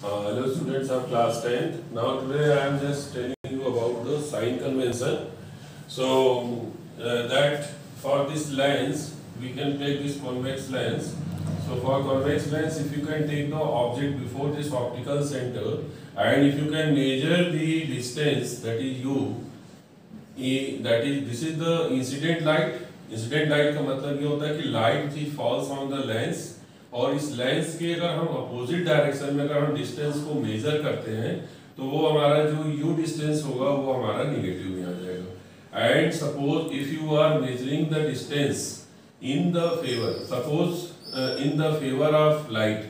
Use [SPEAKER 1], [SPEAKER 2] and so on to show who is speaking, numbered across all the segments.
[SPEAKER 1] Hello students of class 10th. Now today I am just telling you about the sign convention. So that for this lens we can take this convex lens. So for convex lens, if you can take the object before this optical center and if you can measure the distance, that is u, that is this is the incident light. Incident light का मतलब ये होता है कि light which falls on the lens, और इस lens के अगर हम अपोजिट डायरेक्शन में अगर हम डिस्टेंस को मेजर करते हैं तो वो हमारा जो यू डिस्टेंस होगा वो हमारा निगेटिव में आ जाएगा. And suppose if you are measuring the distance in the favour, suppose in the favour of light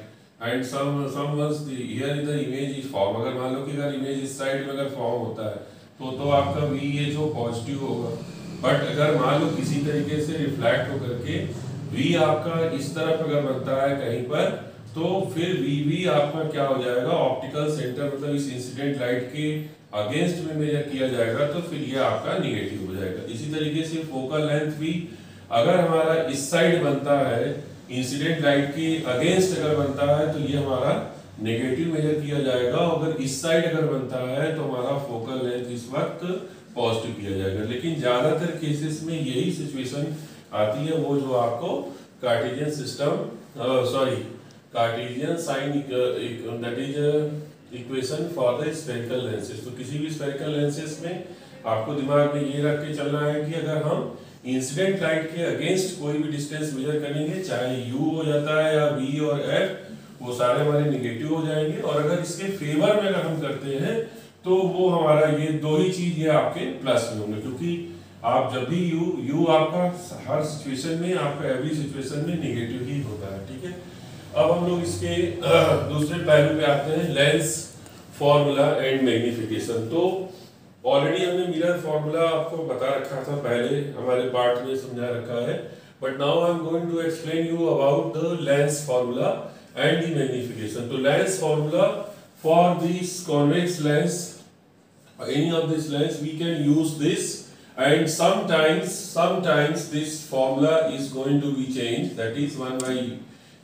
[SPEAKER 1] and someone's here is the image is form. अगर मान लो कि अगर इमेज इस साइड में अगर फॉर्म होता है तो आपका वी ये जो पॉजिटिव होगा. बट अगर मान लो किसी तरीके से रिफ्लेक्ट होकर के V आपका इस तरफ अगर बनता है कहीं पर, तो फिर VV आपका क्या हो जाएगा, ऑप्टिकल सेंटर मतलब इस इंसिडेंट लाइट के अगेंस्ट में मेजर किया जाएगा तो फिर ये आपका निगेटिव हो जाएगा. इसी तरीके से फोकल लेंथ भी अगर हमारा इस साइड बनता है इंसिडेंट लाइट के अगेंस्ट अगर बनता है तो ये हमारा नेगेटिव मेजर किया जाएगा. अगर इस साइड अगर बनता है तो हमारा फोकल लेंथ इस वक्त पॉजिटिव किया जाएगा. लेकिन ज्यादातर केसेस में यही सिचुएशन आती है वो जो आपको Cartesian system Cartesian sign that is equation for the spherical lenses. तो किसी भी स्फेरिकल लेंसेज में आपको दिमाग में ये रख के चलना है कि अगर हम इंसिडेंट लाइट के अगेंस्ट कोई भी डिस्टेंस मेजर करेंगे, चाहे u हो जाता है या v और f, वो सारे हमारे निगेटिव हो जाएंगे. और अगर इसके फेवर में अगर हम करते हैं तो वो हमारा ये दो ही चीज ये आपके प्लस में होंगे, क्योंकि आप जब भी u आपका हर सिचुएशन में आपका एवरी सिचुएशन में नेगेटिव ही होता है. ठीक है, अब हम लोग इसके दूसरे पहलू पे आते हैं, लेंस फॉर्मूला एंड मैग्निफिकेशन. तो ऑलरेडी हमने मिरर फॉर्मूला आपको बता रखा था, पहले हमारे पार्ट में समझा रखा है. But now I am going to explain you about the lens formula and the magnification. तो lens formula for this convex lens, any of this lens, we can use this. And sometimes this formula is going to be changed, that is 1 by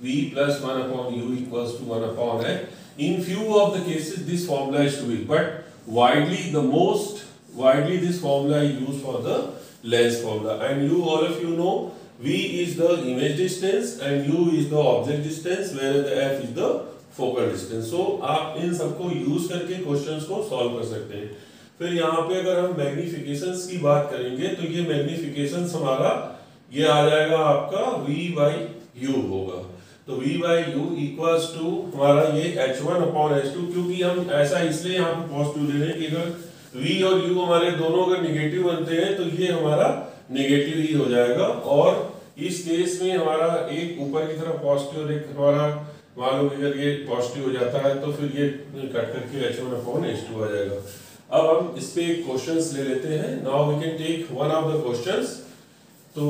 [SPEAKER 1] v plus 1 upon u equals to 1 upon f. In few of the cases this formula is to be, but most widely this formula is used for the lens formula. And all of you know v is the image distance and u is the object distance, whereas the f is the focal distance. So आप इन सबको use करके questions को solve कर सकते हैं. फिर यहाँ पे अगर हम मैग्निफिकेशंस की बात करेंगे तो ये मैग्निफिकेशंस हमारा ये आ जाएगा आपका v by u होगा. तो v by u equals to हमारा ये h1 अपॉन h2, क्योंकि हम ऐसा इसलिए यहाँ पे पॉजिटिव ले रहे हैं कि अगर v और u हमारे दोनों अगर निगेटिव बनते हैं तो ये हमारा निगेटिव ही हो जाएगा. और इस केस में हमारा एक ऊपर की तरफ पॉजिटिव और एक हमारा मान लो अगर ये पॉजिटिव हो जाता है तो फिर ये कट करके h1 अपॉन h2 आ जाएगा. अब हम इस पे क्वेश्चंस ले लेते हैं. Now we can take one of the questions. तो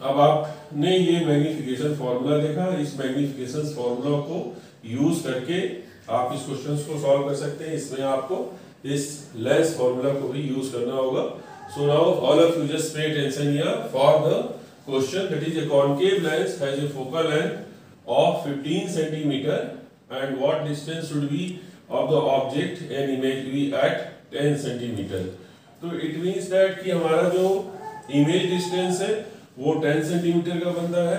[SPEAKER 1] अब आपने ये मैग्निफिकेशन फॉर्मूला देखा, इस मैग्निफिकेशन फॉर्मूला को यूज करके आप इस क्वेश्चंस को सॉल्व कर सकते हैं. इसमें आपको इस लेंस फॉर्मूला को भी यूज करना होगा. So now all of you just pay attention here for the question. That is a concave lens has a focal length of 15 centimetre and what distance should be of the object and image be at 10 centimetre. तो it means that कि हमारा जो image distance है वो 10 centimetre का बनता है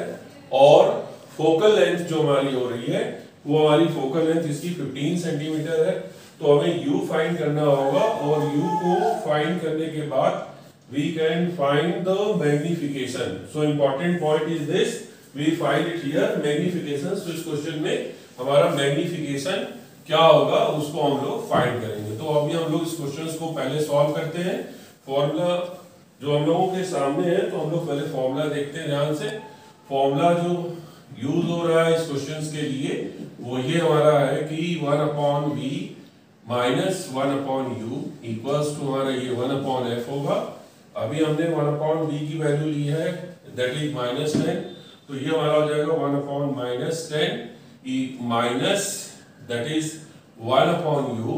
[SPEAKER 1] और फोकल लेंथ जो हमारी हो रही है वो हमारी फोकल लेंथ इसकी 15 सेंटीमीटर है. तो हमें u फाइंड करना होगा और u को फाइंड करने के बाद we can find the magnification. So important point is this, we find it here magnification. तो इस क्वेश्चन में हमारा मैग्निफिकेशन क्या होगा उसको हम लोग फाइंड करेंगे. तो अभी हम लोग इस क्वेश्चंस को पहले सॉल्व करते हैं. फॉर्मूला जो हम लोगों के सामने है तो हम लोग पहले फॉर्मूला देखते हैं ध्यान से. फॉर्मूला जो यूज हो रहा है इस क्वेश्चंस के लिए वो ये हमारा है कि 1 upon v minus 1 upon u equals to हमारा ये 1 अपॉन f होगा. अभी हमने 1 अपॉन v की वैल्यू ली है दैट इज -10. तो ये हमारा हो जाएगा 1 upon -10 minus that is 1 upon u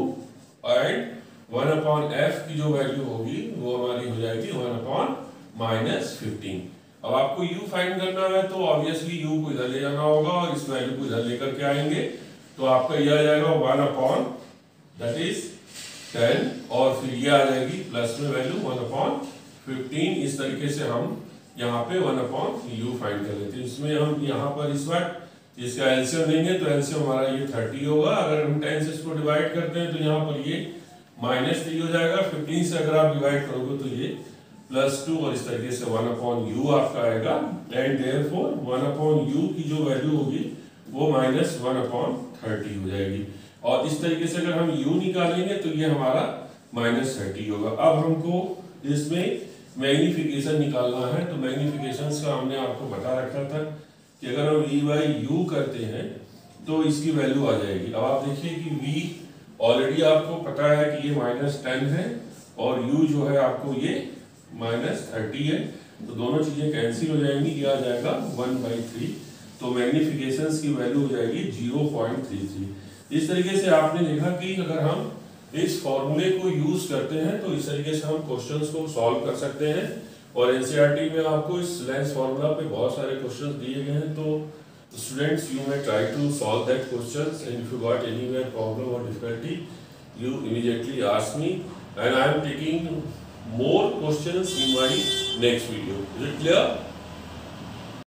[SPEAKER 1] and 1 upon f की जो वैल्यू होगी वो हमारी हो जाएगी 1 अपॉन -15. अब आपको u फाइंड करना है तो ऑब्वियसली u को इधर ले जाना होगा और इस वैल्यू को इधर लेकर के आएंगे. तो आपका ये आ जाएगा 1 अपॉन दैट इज 10 और फिर ये आ जाएगी प्लस में वैल्यू 1 अपॉन 15। इस तरीके से हम यहाँ पे 1 अपॉन u फाइंड कर लेते हैं। इसमें हम यहाँ पर इस वक्त इसका एलसीएम लेंगे तो एलसीएम हमारा ये 30 होगा। अगर हम 10 से इसको डिवाइड करते हैं तो यहाँ पर ये -3 हो जाएगा। 15 से अगर आप डिवाइड करोगे तो ये +2 और इस तरीके से 1 अपॉन u आपका आएगा। एंड देयरफॉर 1 अपॉन u की जो वैल्यू होगी वो -1 अपॉन 30 हो जाएगी। और इस तरीके से अगर हम u निकालेंगे तो ये हमारा -30 होगा। अब हमको इसमें मैग्नीफिकेशन निकालना है। तो मैग्नीफिकेशन का हमने आपको बता रखा था कि अगर हम v बाई u करते हैं तो इसकी वैल्यू आ जाएगी। अब आप देखिए कि v ऑलरेडी आपको पता है कि ये -10 है और u जो है आपको ये -30 है, तो दोनों चीजें कैंसिल हो जाएंगी। ये आ जाएगा 1/3। तो मैग्नीफिकेशन की वैल्यू हो जाएगी 0.33। इस तरीके से आपने देखा कि अगर हम इस फॉर्मूले को यूज करते हैं तो इस तरीके से हम क्वेश्चंस को सॉल्व कर सकते हैं। और एनसीईआरटी में आपको इस लेंस फार्मूला पे बहुत सारे क्वेश्चंस दिए गए हैं। तो students, you may try to solve that questions and if you got anywhere problem और difficulty you immediately ask me and I am taking more questions in my next video. Is it clear?